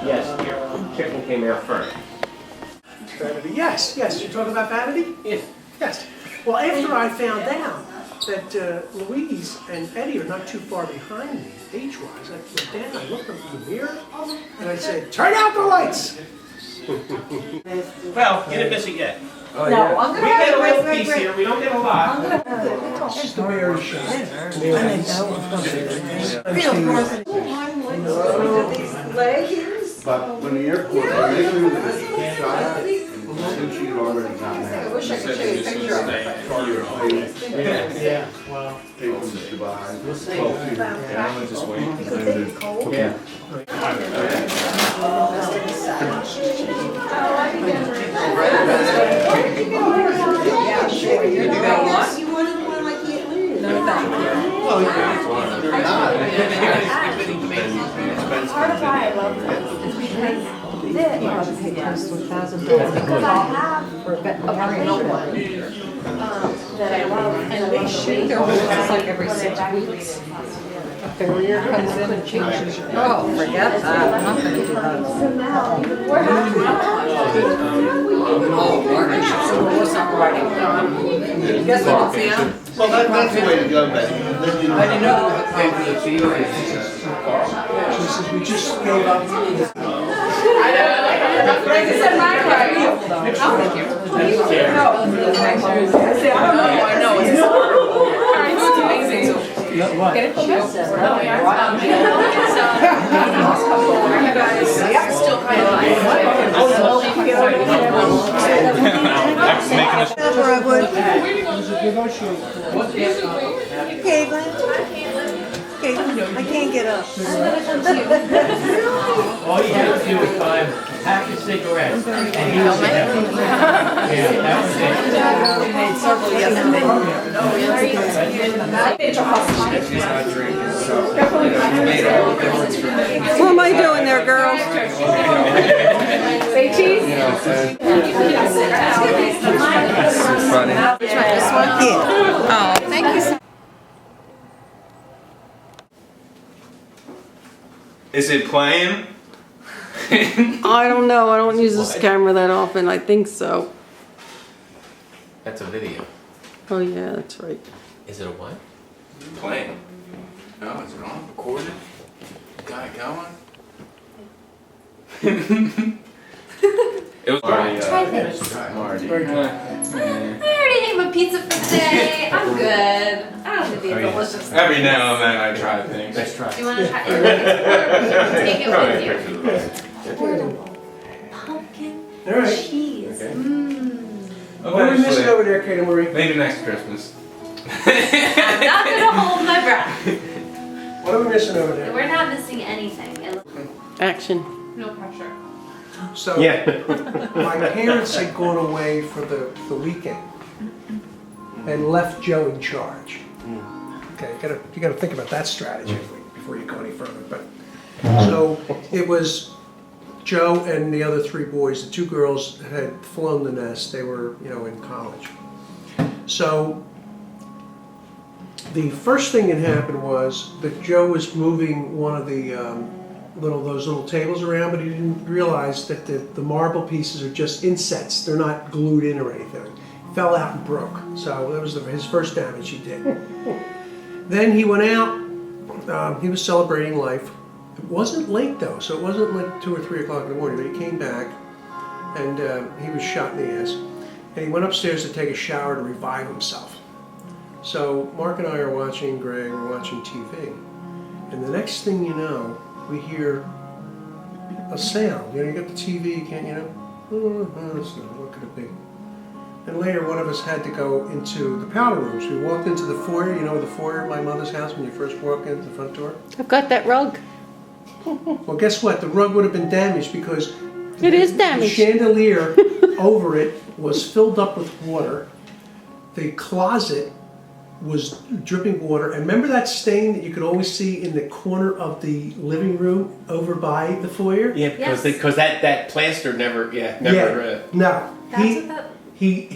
Yes, dear. Chicken came out first. Vanity, yes. You're talking about Vanity? Yes. Yes. Well, after I found out that Louise and Eddie are not too far behind me, age-wise, I went down, I looked up in the mirror, and I said, turn out the lights! Well, you didn't miss it yet. Oh, no, yeah. We get a little piece here, we don't get a lot. This is the mayor's show. But when the airport, they knew that she shot, and she had already gotten that. I wish I could show you a picture of it. Yeah, wow. Take them to Dubai. We'll see. Yeah, I'm just waiting. Yeah. Yeah, sure. You got one? You wanted one like you? No, thank you. Well, Part of why I love this is because this probably pay close to $1,000 because I have a playroom that I love, and they shoot their holes like every 6 weeks. A farrier comes in and changes it. Oh, forget that. I'm not going to do that. So now we're having Oh, Martin, so what's not writing? Guess what, Sam? well, that's the way to go, Betty. Then you know. I didn't know. She says, we just gave up. I know. Like I said, my right. Oh, thank you. No. I say, I don't know. I know. It's horrible. It's amazing. So, get it from us. Still kind of I can't get up. All you have to do is find half a cigarette and use it. Yeah, that was it. We made several yesterday. She's not drinking, so it made all the difference for me. What am I doing there, girls? Say cheese? You know, it's funny. This one? Yeah. Oh, thank you so much. Is it playing? I don't know. I don't use this camera that often. I think so. That's a video. Oh, yeah, that's right. Is it a what? Playing. No, is it on? Recorded? Got it going? It was already, Try this. Marty. I already ate my pizza for today. I'm good. I don't have to be delicious. Every now and then I try things. Let's try. Do you want to try it? Take it with you. Pumpkin All right. cheese. What are we missing Eventually. over there, Katie Marie? Maybe next Christmas. I'm not going to hold my breath. What are we missing over there? We're not missing anything. Action. No pressure. So, Yeah. my parents had gone away for the weekend and left Joe in charge. Okay, you gotta think about that strategy before you go any further. But so it was Joe and the other 3 boys. The 2 girls had flown the nest. They were, in college. So the first thing that happened was that Joe was moving one of the those little tables around, but he didn't realize that the marble pieces are just insets. They're not glued in or anything. Fell out and broke. So that was his first damage he did. Then he went out. He was celebrating life. It wasn't late though, so it wasn't like 2 or 3 o'clock in the morning. But he came back, and he was shot in the ass. And he went upstairs to take a shower to revive himself. So Mark and I are watching Greg. We're watching TV, and the next thing you know, we hear a sound. You got the TV, what could it be? And later, one of us had to go into the powder rooms. We walked into the foyer, the foyer at my mother's house when you first walk into the front door. I've got that rug. Well, guess what? The rug would have been damaged because It is damaged. the chandelier over it was filled up with water. The closet was dripping water. And remember that stain that you could always see in the corner of the living room over by the foyer? Yeah, because Yes. that plaster never. No. That's what that he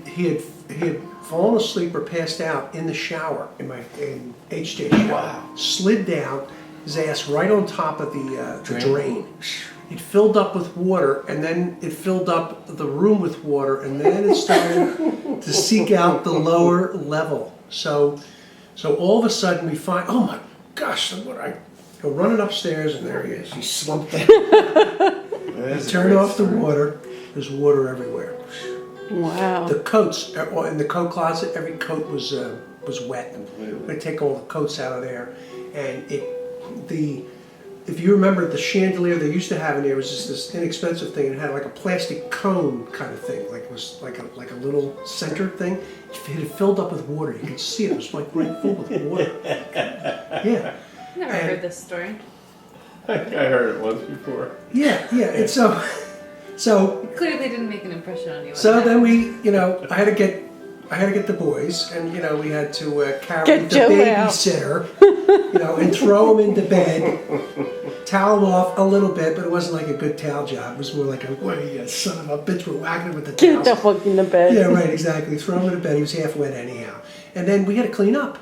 had fallen asleep or passed out in the shower in HJ's shower. Wow. Slid down, his ass right on top of the drain. It filled up with water, and then it filled up the room with water, and then it started to seek out the lower level. So all of a sudden we find, oh my gosh, I go running upstairs, and there he is. He's slumped down. Turn off the water. There's water everywhere. Wow. The coats in the coat closet, every coat was wet. I take all the coats out of there, and if you remember the chandelier they used to have in there was just this inexpensive thing. It had like a plastic cone kind of thing, like it was like a little center thing. It had filled up with water. You could see it. It was like right full with water. Yeah. Never heard this story. I heard it once before. Yeah. And so. Clearly didn't make an impression on you. So then I had to get the boys, and we had to carry Get the Joe babysitter, and throw him into bed, towel him off a little bit, but it wasn't like a good towel job. It was more like what are you, son of a bitch, we're whacking him with the Get towels. the fuck in the bed. Yeah, right, exactly. Throw him into bed. He was half wet anyhow, and then we had to clean up.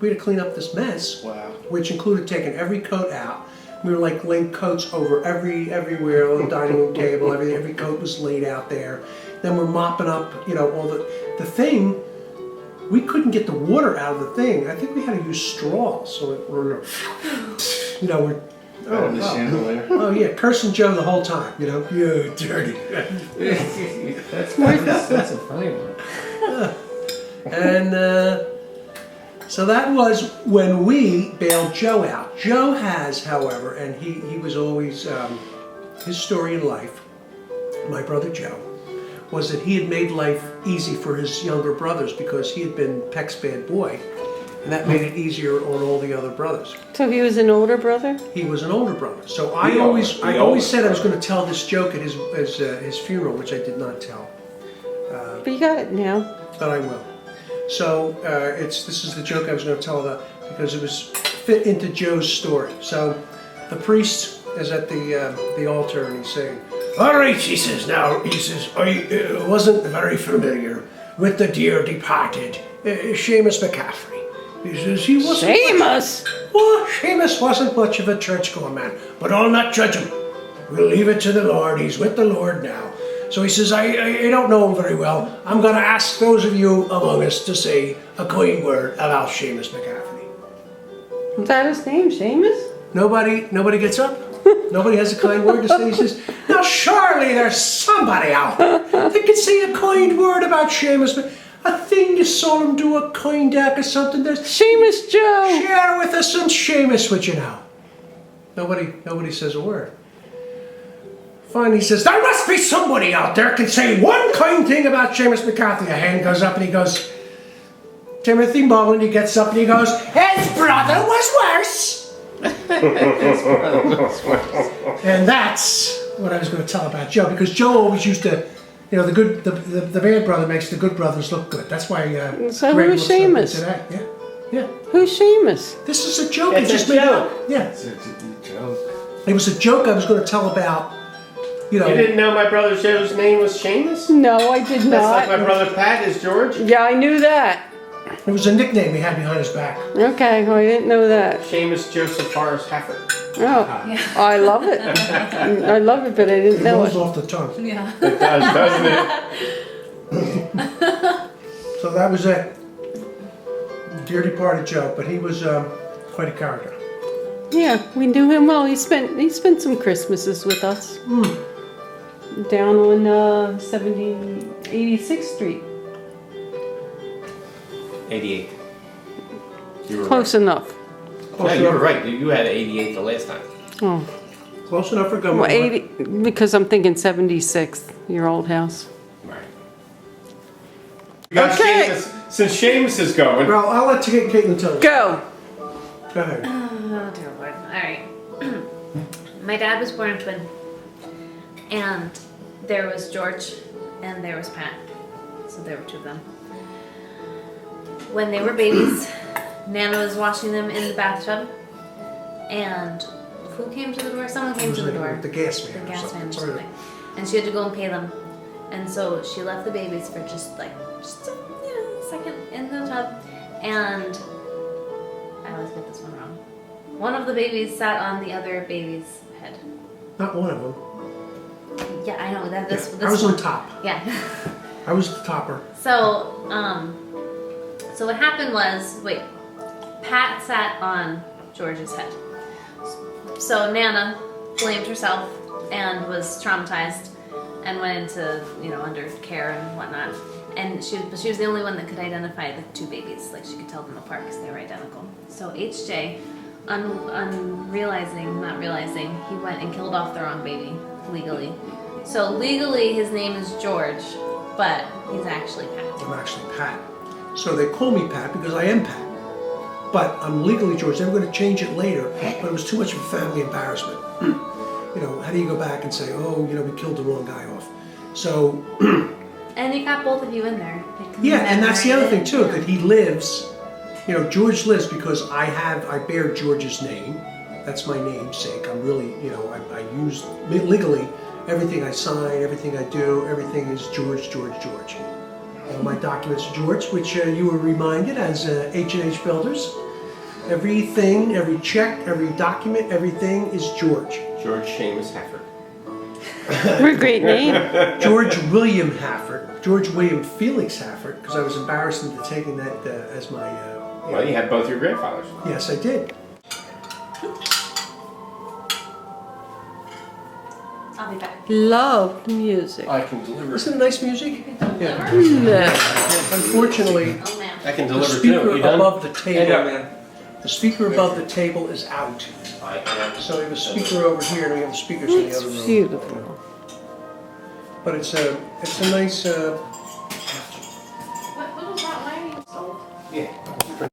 We had to clean up this mess, Wow. which included taking every coat out. We were like laying coats over everywhere on the dining room table. Every coat was laid out there. Then we're mopping up, all the thing. We couldn't get the water out of the thing. I think we had to use straws. So we're The chandelier. oh yeah, cursing Joe the whole time. You dirty. That's a funny one. And so that was when we bailed Joe out. Joe has, however, and he was always, his story in life, my brother Joe, was that he had made life easy for his younger brothers because he had been Peck's bad boy, and that made it easier on all the other brothers. So he was an older brother? He was an older brother. So The I always older said I was going to tell this joke at his funeral, which I did not tell. But you got it now. But I will. So this is the joke I was going to tell about because it was fit into Joe's story. So the priest is at the altar and he's saying, "All right," he says. "I wasn't very familiar with the dear departed Seamus McCaffrey." He says he wasn't. Seamus! Well, Seamus wasn't much of a church-going man, but I'll not judge him. We'll leave it to the Lord. He's with the Lord now. So he says, I don't know him very well. I'm going to ask those of you among us to say a kind word about Seamus McCaffrey. Is that his name, Seamus? Nobody gets up? Nobody has a kind word to say? He says, now surely there's somebody out there that can say a kind word about Seamus McCaffrey. A thing you saw him do, a kind act or something. There's Seamus Joe! share with us some Seamus, would you know? Nobody says a word. Finally, he says, there must be somebody out there can say one kind thing about Seamus McCarthy. A hand goes up and he goes, Timothy Mullen. He gets up and he goes, his brother was worse. And that's what I was going to tell about Joe, because Joe always used to, the bad brother makes the good brothers look good. That's why So Greg who's looks so good Seamus? today. Yeah. Who's Seamus? This is a joke. It's I just a made joke. up. Yeah. Joe. It was a joke I was going to tell about, You didn't know my brother Joe's name was Seamus? No, I did That's like not. my brother Pat is George. Yeah, I knew that. it was a nickname he had behind his back. Okay, well, I didn't know that. Seamus Joseph Forrest Haffert. Oh, I love it. I love it, but I didn't It know rolls it. off the tongue. Yeah. It does, doesn't it? So that was it. Dear departed Joe, but he was quite a character. Yeah, we knew him well. He spent some Christmases with us. Down on 86th Street. 88. You were Close enough. right. Yeah, you were right. You had 88 the last time. Oh, Close enough for well, government. 80, because I'm thinking 76th, your old house. Right. Okay. Since Seamus is going. Well, I'll let Caitlin tell us. Go! Go ahead. Oh, dear Lord. All right. My dad was born a twin. And there was George and there was Pat. So there were two of them. When they were babies, Nana was washing them in the bathtub. And who came to the door? Someone came to the door. The gas man. The or gas something. man or Sorry. something. And she had to go and pay them. And so she left the babies for just a second in the tub, and I always get this one wrong. One of the babies sat on the other baby's head. Not one of them. Yeah, I know that this. Yeah, this I was one. on top. Yeah. I was the topper. So, so what happened was, Pat sat on George's head. So Nana blamed herself and was traumatized and went into, under care and whatnot. And she was the only one that could identify the two babies. Like, she could tell them apart because they were identical. So HJ, not realizing, he went and killed off the wrong baby legally. So legally his name is George, but he's actually Pat. I'm actually Pat. So they call me Pat because I am Pat. But I'm legally George. They were going to change it later, but it was too much of a family embarrassment. How do you go back and say, oh, we killed the wrong guy off? So. And you got both of you in there. Yeah, and that's the other thing too, that he lives. George lives because I bear George's name. That's my namesake. I'm really, I use legally everything I sign, everything I do, everything is George. All my documents are George, which you were reminded as H&H Builders. Everything, every check, every document, everything is George. George Seamus Haffert. What a great name. George William Haffert. George William Felix Haffert, because I was embarrassed into taking that as my... Well, you had both your grandfathers. Yes, I did. I'll be back. Love music. I can deliver. Isn't it nice music? Yeah. No. Unfortunately, Oh man. I can the deliver speaker too. You done? above the table, man. the speaker above the table is out. I am. So we have a speaker over here, and we have speakers in the It's other room. beautiful. But it's a nice. What was that lighting sold? Yeah.